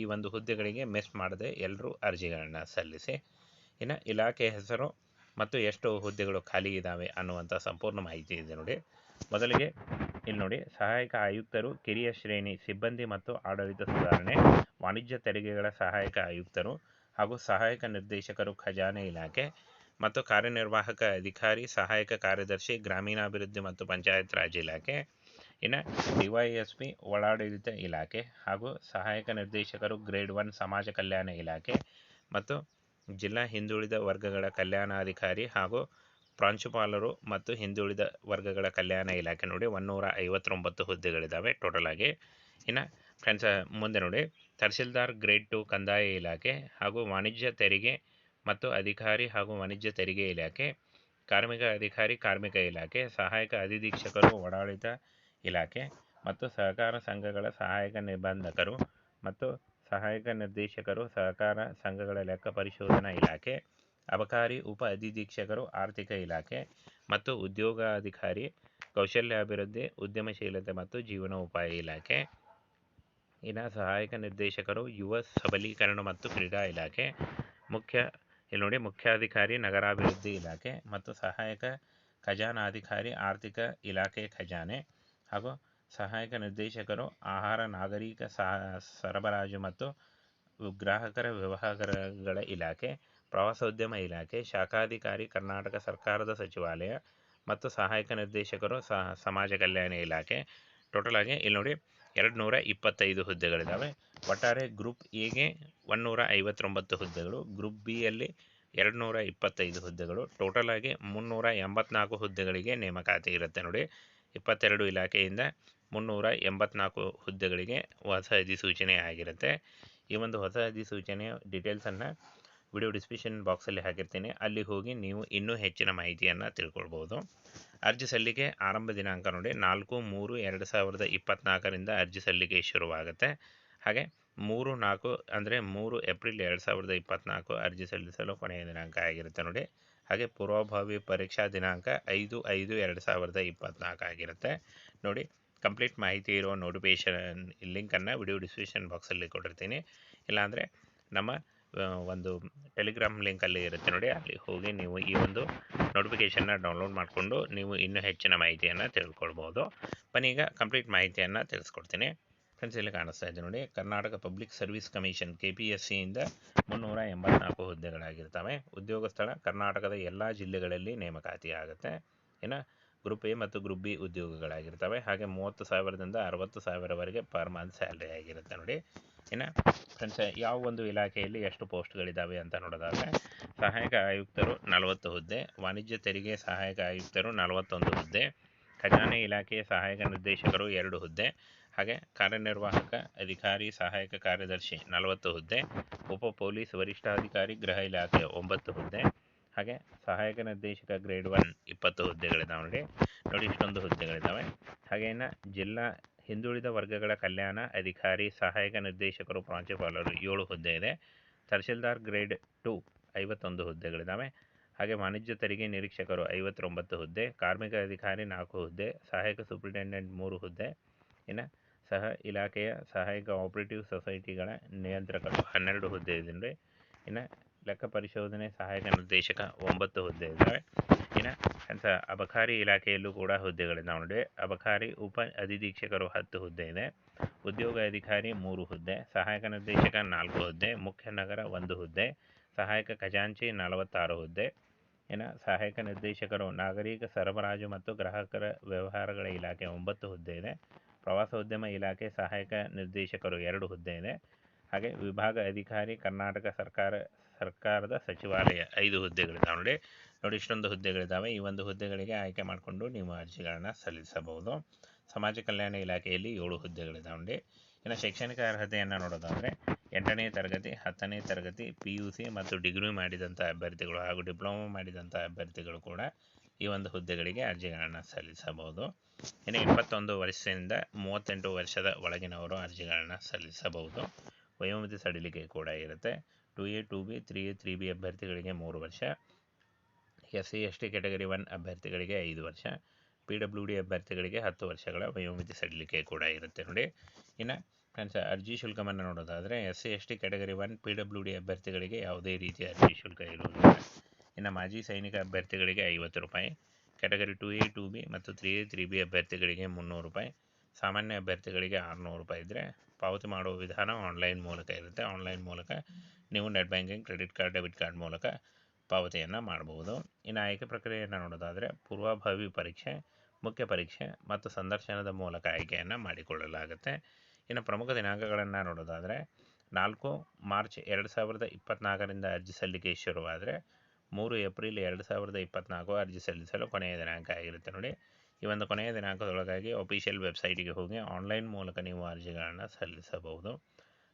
ಈ ಒಂದು ಹುದ್ದೆಗಳಿಗೆ ಮಿಸ್ ಮಾಡದೆ ಎಲ್ಲರೂ ಅರ್ಜಿಗಳನ್ನು ಸಲ್ಲಿಸಿ. ಇನ್ನು ಇಲಾಖೆ ಹೆಸರು ಮತ್ತು ಎಷ್ಟು ಹುದ್ದೆಗಳು ಖಾಲಿ ಇದ್ದಾವೆ ಅನ್ನುವಂಥ ಸಂಪೂರ್ಣ ಮಾಹಿತಿ ಇದೆ ನೋಡಿ. ಮೊದಲಿಗೆ ಇಲ್ಲಿ ನೋಡಿ, ಸಹಾಯಕ ಆಯುಕ್ತರು ಕಿರಿಯ ಶ್ರೇಣಿ ಸಿಬ್ಬಂದಿ ಮತ್ತು ಆಡಳಿತ ಸುಧಾರಣೆ, ವಾಣಿಜ್ಯ ತೆರಿಗೆಗಳ ಸಹಾಯಕ ಆಯುಕ್ತರು ಹಾಗೂ ಸಹಾಯಕ ನಿರ್ದೇಶಕರು ಖಜಾನೆ ಇಲಾಖೆ ಮತ್ತು ಕಾರ್ಯನಿರ್ವಾಹಕ ಅಧಿಕಾರಿ ಸಹಾಯಕ ಕಾರ್ಯದರ್ಶಿ ಗ್ರಾಮೀಣಾಭಿವೃದ್ಧಿ ಮತ್ತು ಪಂಚಾಯತ್ ರಾಜ್ ಇಲಾಖೆ. ಇನ್ನು ಡಿವೈಎಸ್ಪಿ ಒಳಾಡಳಿತ ಇಲಾಖೆ ಹಾಗೂ ಸಹಾಯಕ ನಿರ್ದೇಶಕರು ಗ್ರೇಡ್ 1 ಸಮಾಜ ಕಲ್ಯಾಣ ಇಲಾಖೆ ಮತ್ತು ಜಿಲ್ಲಾ ಹಿಂದುಳಿದ ವರ್ಗಗಳ ಕಲ್ಯಾಣಾಧಿಕಾರಿ ಹಾಗೂ ಪ್ರಾಂಶುಪಾಲರು ಮತ್ತು ಹಿಂದುಳಿದ ವರ್ಗಗಳ ಕಲ್ಯಾಣ ಇಲಾಖೆ ನೋಡಿ 159 ಹುದ್ದೆಗಳಿದ್ದಾವೆ ಟೋಟಲ್ ಆಗಿ. ಇನ್ನು ಫ್ರೆಂಡ್ಸ್ ಮುಂದೆ ನೋಡಿ, ತಹಸೀಲ್ದಾರ್ ಗ್ರೇಡ್ 2 ಕಂದಾಯ ಇಲಾಖೆ ಹಾಗೂ ವಾಣಿಜ್ಯ ತೆರಿಗೆ ಮತ್ತು ಅಧಿಕಾರಿ ಹಾಗೂ ವಾಣಿಜ್ಯ ತೆರಿಗೆ ಇಲಾಖೆ, ಕಾರ್ಮಿಕ ಅಧಿಕಾರಿ ಕಾರ್ಮಿಕ ಇಲಾಖೆ, ಸಹಾಯಕ ಅಧೀಕ್ಷಕರು ಒಡಾಳಿತ ಇಲಾಖೆ ಮತ್ತು ಸಹಕಾರ ಸಂಘಗಳ ಸಹಾಯಕ ನಿಬಂಧಕರು ಮತ್ತು ಸಹಾಯಕ ನಿರ್ದೇಶಕರು ಸಹಕಾರ ಸಂಘಗಳ ಲೆಕ್ಕ ಪರಿಶೋಧನಾ ಇಲಾಖೆ, ಅಬಕಾರಿ ಉಪ ಅಧೀಕ್ಷಕರು ಆರ್ಥಿಕ ಇಲಾಖೆ ಮತ್ತು ಉದ್ಯೋಗಾಧಿಕಾರಿ ಕೌಶಲ್ಯಾಭಿವೃದ್ಧಿ ಉದ್ಯಮಶೀಲತೆ ಮತ್ತು ಜೀವನೋಪಾಯ ಇಲಾಖೆ. ಇನ್ನು ಸಹಾಯಕ ನಿರ್ದೇಶಕರು ಯುವ ಸಬಲೀಕರಣ ಮತ್ತು ಕ್ರೀಡಾ ಇಲಾಖೆ, ಇಲ್ಲಿ ನೋಡಿ ಮುಖ್ಯಾಧಿಕಾರಿ ನಗರಾಭಿವೃದ್ಧಿ ಇಲಾಖೆ ಮತ್ತು ಸಹಾಯಕ ಖಜಾನಾಧಿಕಾರಿ ಆರ್ಥಿಕ ಇಲಾಖೆ ಖಜಾನೆ ಹಾಗೂ ಸಹಾಯಕ ನಿರ್ದೇಶಕರು ಆಹಾರ ನಾಗರಿಕ ಸರಬರಾಜು ಮತ್ತು ಗ್ರಾಹಕರ ವ್ಯವಹಾರಗಳ ಇಲಾಖೆ, ಪ್ರವಾಸೋದ್ಯಮ ಇಲಾಖೆ, ಶಾಖಾಧಿಕಾರಿ ಕರ್ನಾಟಕ ಸರ್ಕಾರದ ಸಚಿವಾಲಯ ಮತ್ತು ಸಹಾಯಕ ನಿರ್ದೇಶಕರು ಸಮಾಜ ಕಲ್ಯಾಣ ಇಲಾಖೆ. ಟೋಟಲ್ ಆಗಿ ಇಲ್ಲಿ ನೋಡಿ 225 ಹುದ್ದೆಗಳಿದ್ದಾವೆ. ಒಟ್ಟಾರೆ ಗ್ರೂಪ್ ಎಗೆ 159 ಹುದ್ದೆಗಳು, ಗ್ರೂಪ್ ಬಿ ಯಲ್ಲಿ 225 ಹುದ್ದೆಗಳು, ಟೋಟಲ್ ಆಗಿ 384 ಹುದ್ದೆಗಳಿಗೆ ನೇಮಕಾತಿ ಇರುತ್ತೆ ನೋಡಿ. 22 ಇಲಾಖೆಯಿಂದ 384 ಹುದ್ದೆಗಳಿಗೆ ಹೊಸ ಅಧಿಸೂಚನೆ ಆಗಿರುತ್ತೆ. ಈ ಒಂದು ಹೊಸ ಅಧಿಸೂಚನೆಯ ಡೀಟೇಲ್ಸನ್ನು ವಿಡಿಯೋ ಡಿಸ್ಕ್ರಿಪ್ಷನ್ ಬಾಕ್ಸಲ್ಲಿ ಹಾಕಿರ್ತೀನಿ, ಅಲ್ಲಿ ಹೋಗಿ ನೀವು ಇನ್ನೂ ಹೆಚ್ಚಿನ ಮಾಹಿತಿಯನ್ನು ತಿಳ್ಕೊಳ್ಬೋದು. ಅರ್ಜಿ ಸಲ್ಲಿಕೆ ಆರಂಭ ದಿನಾಂಕ ನೋಡಿ 4/3/2024 ಅರ್ಜಿ ಸಲ್ಲಿಕೆ ಶುರುವಾಗುತ್ತೆ. ಹಾಗೆ 3/4 ಅಂದರೆ 3 ಏಪ್ರಿಲ್ 2024 ಅರ್ಜಿ ಸಲ್ಲಿಸಲು ಕೊನೆಯ ದಿನಾಂಕ ಆಗಿರುತ್ತೆ ನೋಡಿ. ಹಾಗೆ ಪೂರ್ವಭಾವಿ ಪರೀಕ್ಷಾ ದಿನಾಂಕ 5/5/2024 ಆಗಿರುತ್ತೆ ನೋಡಿ. ಕಂಪ್ಲೀಟ್ ಮಾಹಿತಿ ಇರುವ ನೋಟಿಫಿಕೇಷನ್ ಲಿಂಕನ್ನು ವಿಡಿಯೋ ಡಿಸ್ಕ್ರಿಪ್ಷನ್ ಬಾಕ್ಸಲ್ಲಿ ಕೊಟ್ಟಿರ್ತೀನಿ, ಇಲ್ಲಾಂದರೆ ನಮ್ಮ ಒಂದು ಟೆಲಿಗ್ರಾಮ್ ಲಿಂಕಲ್ಲಿ ಇರುತ್ತೆ ನೋಡಿ, ಅಲ್ಲಿ ಹೋಗಿ ನೀವು ಈ ಒಂದು ನೋಟಿಫಿಕೇಷನ್ನ ಡೌನ್ಲೋಡ್ ಮಾಡಿಕೊಂಡು ನೀವು ಇನ್ನೂ ಹೆಚ್ಚಿನ ಮಾಹಿತಿಯನ್ನು ತಿಳ್ಕೊಳ್ಬೋದು. ಬನ್ನಿ ಈಗ ಕಂಪ್ಲೀಟ್ ಮಾಹಿತಿಯನ್ನು ತಿಳಿಸ್ಕೊಡ್ತೀನಿ. ಫ್ರೆಂಡ್ಸ್ ಇಲ್ಲಿ ಕಾಣಿಸ್ತಾ ಇದೆ ನೋಡಿ, ಕರ್ನಾಟಕ ಪಬ್ಲಿಕ್ ಸರ್ವಿಸ್ ಕಮಿಷನ್ KPSCಯಿಂದ 384 ಹುದ್ದೆಗಳಾಗಿರ್ತವೆ. ಉದ್ಯೋಗ ಸ್ಥಳ ಕರ್ನಾಟಕದ ಎಲ್ಲ ಜಿಲ್ಲೆಗಳಲ್ಲಿ ನೇಮಕಾತಿ ಆಗುತ್ತೆ. ಇನ್ನು ಗ್ರೂಪ್ ಎ ಮತ್ತು ಗ್ರೂಪ್ ಬಿ ಉದ್ಯೋಗಗಳಾಗಿರ್ತವೆ. ಹಾಗೆ 30,000ದಿಂದ 60,000ವರೆಗೆ ಪರ್ ಮಂತ್ ಸ್ಯಾಲ್ರಿ ಆಗಿರುತ್ತೆ ನೋಡಿ. ಇನ್ನು ಫ್ರೆಂಡ್ಸ್ ಯಾವ ಒಂದು ಇಲಾಖೆಯಲ್ಲಿ ಎಷ್ಟು ಪೋಸ್ಟ್ಗಳಿದ್ದಾವೆ ಅಂತ ನೋಡೋದಾದರೆ, ಸಹಾಯಕ ಆಯುಕ್ತರು 40 ಹುದ್ದೆ, ವಾಣಿಜ್ಯ ತೆರಿಗೆ ಸಹಾಯಕ ಆಯುಕ್ತರು 41 ಹುದ್ದೆ, ಖಜಾನೆ ಇಲಾಖೆಯ ಸಹಾಯಕ ನಿರ್ದೇಶಕರು 2 ಹುದ್ದೆ, ಹಾಗೆ ಕಾರ್ಯನಿರ್ವಾಹಕ ಅಧಿಕಾರಿ ಸಹಾಯಕ ಕಾರ್ಯದರ್ಶಿ 40 ಹುದ್ದೆ, ಉಪ ಪೊಲೀಸ್ ವರಿಷ್ಠಾಧಿಕಾರಿ ಗೃಹ ಇಲಾಖೆ 9 ಹುದ್ದೆ, ಹಾಗೆ ಸಹಾಯಕ ನಿರ್ದೇಶಕ ಗ್ರೇಡ್ 1 20 ಹುದ್ದೆಗಳಿದ್ದಾವೆ ನೋಡಿ. ಇಷ್ಟೊಂದು ಹುದ್ದೆಗಳಿದ್ದಾವೆ. ಹಾಗೆ ಇನ್ನು ಜಿಲ್ಲಾ ಹಿಂದುಳಿದ ವರ್ಗಗಳ ಕಲ್ಯಾಣ ಅಧಿಕಾರಿ ಸಹಾಯಕ ನಿರ್ದೇಶಕರು ಪ್ರಾಂಶುಪಾಲರು 7 ಹುದ್ದೆ ಇದೆ. ತಹಸೀಲ್ದಾರ್ ಗ್ರೇಡ್ 2 51 ಹುದ್ದೆಗಳಿದ್ದಾವೆ. ಹಾಗೆ ವಾಣಿಜ್ಯ ತೆರಿಗೆ ನಿರೀಕ್ಷಕರು 59 ಹುದ್ದೆ, ಕಾರ್ಮಿಕ ಅಧಿಕಾರಿ 4 ಹುದ್ದೆ, ಸಹಾಯಕ ಸೂಪರಿಂಟೆಂಡೆಂಟ್ 3 ಹುದ್ದೆ, ಇನ್ನು ಸಹ ಇಲಾಖೆಯ ಸಹಾಯಕ ಆಪರೇಟಿವ್ ಸೊಸೈಟಿಗಳ ನಿಯಂತ್ರಕರು 12 ಹುದ್ದೆ ಇದೆ. ಇನ್ನು ಲೆಕ್ಕ ಪರಿಶೋಧನೆ ಸಹಾಯಕ ನಿರ್ದೇಶಕ 9 ಹುದ್ದೆ ಇದ್ದಾವೆ. ಇನ್ನು ಅಬಕಾರಿ ಇಲಾಖೆಯಲ್ಲೂ ಕೂಡ ಹುದ್ದೆಗಳಿದ್ದಾವೆ ನೋಡಿ. ಅಬಕಾರಿ ಉಪ ಅಧೀಕ್ಷಕರು 10 ಹುದ್ದೆ ಇದೆ, ಉದ್ಯೋಗ ಅಧಿಕಾರಿ 3 ಹುದ್ದೆ, ಸಹಾಯಕ ನಿರ್ದೇಶಕ 4 ಹುದ್ದೆ, ಮುಖ್ಯ ನಗರ 1 ಹುದ್ದೆ, ಸಹಾಯಕ ಖಜಾಂಚಿ 46 ಹುದ್ದೆ, ಇನ್ನು ಸಹಾಯಕ ನಿರ್ದೇಶಕರು ನಾಗರಿಕ ಸರಬರಾಜು ಮತ್ತು ಗ್ರಾಹಕರ ವ್ಯವಹಾರಗಳ ಇಲಾಖೆ 9 ಹುದ್ದೆ ಇದೆ, ಪ್ರವಾಸೋದ್ಯಮ ಇಲಾಖೆ ಸಹಾಯಕ ನಿರ್ದೇಶಕರು 2 ಹುದ್ದೆ ಇದೆ, ಹಾಗೆ ವಿಭಾಗ ಅಧಿಕಾರಿ ಕರ್ನಾಟಕ ಸರ್ಕಾರದ ಸಚಿವಾಲಯ 5 ಹುದ್ದೆಗಳಿದ್ದಾವೆ ನೋಡಿ. ಇಷ್ಟೊಂದು ಹುದ್ದೆಗಳಿದ್ದಾವೆ. ಈ ಒಂದು ಹುದ್ದೆಗಳಿಗೆ ಆಯ್ಕೆ ಮಾಡಿಕೊಂಡು ನೀವು ಅರ್ಜಿಗಳನ್ನು ಸಲ್ಲಿಸಬಹುದು. ಸಮಾಜ ಕಲ್ಯಾಣ ಇಲಾಖೆಯಲ್ಲಿ 7 ಹುದ್ದೆಗಳಿದ್ದಾವೆ. ಇನ್ನು ಶೈಕ್ಷಣಿಕ ಅರ್ಹತೆಯನ್ನು ನೋಡೋದಾದರೆ 8ನೇ ತರಗತಿ 10ನೇ ತರಗತಿ PUC ಮತ್ತು ಡಿಗ್ರಿ ಮಾಡಿದಂಥ ಅಭ್ಯರ್ಥಿಗಳು ಹಾಗೂ ಡಿಪ್ಲೊಮಾ ಮಾಡಿದಂಥ ಅಭ್ಯರ್ಥಿಗಳು ಕೂಡ ಈ ಒಂದು ಹುದ್ದೆಗಳಿಗೆ ಅರ್ಜಿಗಳನ್ನು ಸಲ್ಲಿಸಬಹುದು. ಇನ್ನು 21 ವರ್ಷದಿಂದ 38 ವರ್ಷದ ಒಳಗಿನವರು ಅರ್ಜಿಗಳನ್ನು ಸಲ್ಲಿಸಬಹುದು. ವಯೋಮಿತಿ ಸಡಿಲಿಕೆ ಕೂಡ ಇರುತ್ತೆ. 2A 2B 3A 3B ಅಭ್ಯರ್ಥಿಗಳಿಗೆ 3 ವರ್ಷ, SC ST ಕ್ಯಾಟಗರಿ 1 ಅಭ್ಯರ್ಥಿಗಳಿಗೆ 5 ವರ್ಷ, PWD ಅಭ್ಯರ್ಥಿಗಳಿಗೆ 10 ವರ್ಷಗಳ ವಯೋಮಿತಿ ಸಡಿಲಿಕೆ ಕೂಡ ಇರುತ್ತೆ ನೋಡಿ. ಇನ್ನು ಫ್ರೆಂಡ್ಸ್, ಅರ್ಜಿ ಶುಲ್ಕವನ್ನು ನೋಡೋದಾದರೆ SC/ST ಕ್ಯಾಟಗರಿ 1 PWD ಅಭ್ಯರ್ಥಿಗಳಿಗೆ ಯಾವುದೇ ರೀತಿಯ ಅರ್ಜಿ ಶುಲ್ಕ ಇರುವುದಿಲ್ಲ. ಇನ್ನು ಮಾಜಿ ಸೈನಿಕ ಅಭ್ಯರ್ಥಿಗಳಿಗೆ 50 ರೂಪಾಯಿ, ಕ್ಯಾಟಗರಿ 2A 2B ಮತ್ತು 3A 3B ಅಭ್ಯರ್ಥಿಗಳಿಗೆ 300 ರೂಪಾಯಿ, ಸಾಮಾನ್ಯ ಅಭ್ಯರ್ಥಿಗಳಿಗೆ 600 ರೂಪಾಯಿ ಇದ್ದರೆ ಪಾವತಿ ಮಾಡುವ ವಿಧಾನ ಆನ್ಲೈನ್ ಮೂಲಕ ಇರುತ್ತೆ. ಆನ್ಲೈನ್ ಮೂಲಕ ನೀವು net banking, credit card, debit card ಮೂಲಕ ಪಾವತಿಯನ್ನು ಮಾಡಬಹುದು. ಇನ್ನು ಆಯ್ಕೆ ಪ್ರಕ್ರಿಯೆಯನ್ನು ನೋಡೋದಾದರೆ ಪೂರ್ವಭಾವಿ ಪರೀಕ್ಷೆ, ಮುಖ್ಯ ಪರೀಕ್ಷೆ ಮತ್ತು ಸಂದರ್ಶನದ ಮೂಲಕ ಆಯ್ಕೆಯನ್ನು ಮಾಡಿಕೊಳ್ಳಲಾಗುತ್ತೆ. ಇನ್ನು ಪ್ರಮುಖ ದಿನಾಂಕಗಳನ್ನು ನೋಡೋದಾದರೆ 4 ಮಾರ್ಚ್ 2024ರಿಂದ ಅರ್ಜಿ ಸಲ್ಲಿಕೆ ಶುರುವಾದರೆ 3 ಏಪ್ರಿಲ್ 2024 ಅರ್ಜಿ ಸಲ್ಲಿಸಲು ಕೊನೆಯ ದಿನಾಂಕ ಆಗಿರುತ್ತೆ. ನೋಡಿ, ಈ ಒಂದು ಕೊನೆಯ ದಿನಾಂಕದೊಳಗಾಗಿ ಅಫಿಷಿಯಲ್ ವೆಬ್ಸೈಟಿಗೆ ಹೋಗಿ ಆನ್ಲೈನ್ ಮೂಲಕ ನೀವು ಅರ್ಜಿಗಳನ್ನು ಸಲ್ಲಿಸಬಹುದು.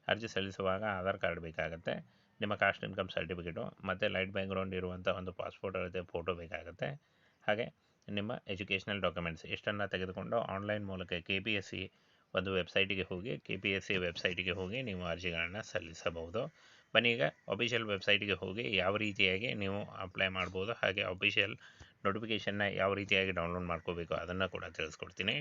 ಅರ್ಜಿ ಸಲ್ಲಿಸುವಾಗ ಆಧಾರ್ ಕಾರ್ಡ್ ಬೇಕಾಗುತ್ತೆ, ನಿಮ್ಮ ಕಾಸ್ಟ್ ಇನ್ಕಮ್ ಸರ್ಟಿಫಿಕೇಟು ಮತ್ತು ಲೈಟ್ ಬ್ಯಾಕ್ಗ್ರೌಂಡ್ ಇರುವಂಥ ಒಂದು ಪಾಸ್ಪೋರ್ಟ್ ಅಳತೆ ಫೋಟೋ ಬೇಕಾಗುತ್ತೆ. ಹಾಗೆ ನಿಮ್ಮ ಎಜುಕೇಷನಲ್ ಡಾಕ್ಯುಮೆಂಟ್ಸ್ ಇಷ್ಟನ್ನು ತೆಗೆದುಕೊಂಡು ಆನ್ಲೈನ್ ಮೂಲಕ KPSC ಒಂದು ವೆಬ್ಸೈಟಿಗೆ ಹೋಗಿ KPSC ವೆಬ್ಸೈಟಿಗೆ ಹೋಗಿ ನೀವು ಅರ್ಜಿಗಳನ್ನು ಸಲ್ಲಿಸಬಹುದು. ಬನ್ನಿ ಈಗ ಅಫಿಷಿಯಲ್ ವೆಬ್ಸೈಟಿಗೆ ಹೋಗಿ ಯಾವ ರೀತಿಯಾಗಿ ನೀವು ಅಪ್ಲೈ ಮಾಡ್ಬೋದು, ಹಾಗೆ ಅಫಿಷಿಯಲ್ ನೋಟಿಫಿಕೇಷನ್ನ ಯಾವ ರೀತಿಯಾಗಿ ಡೌನ್ಲೋಡ್ ಮಾಡ್ಕೋಬೇಕು ಅದನ್ನು ಕೂಡ ತಿಳಿಸ್ಕೊಡ್ತೀನಿ.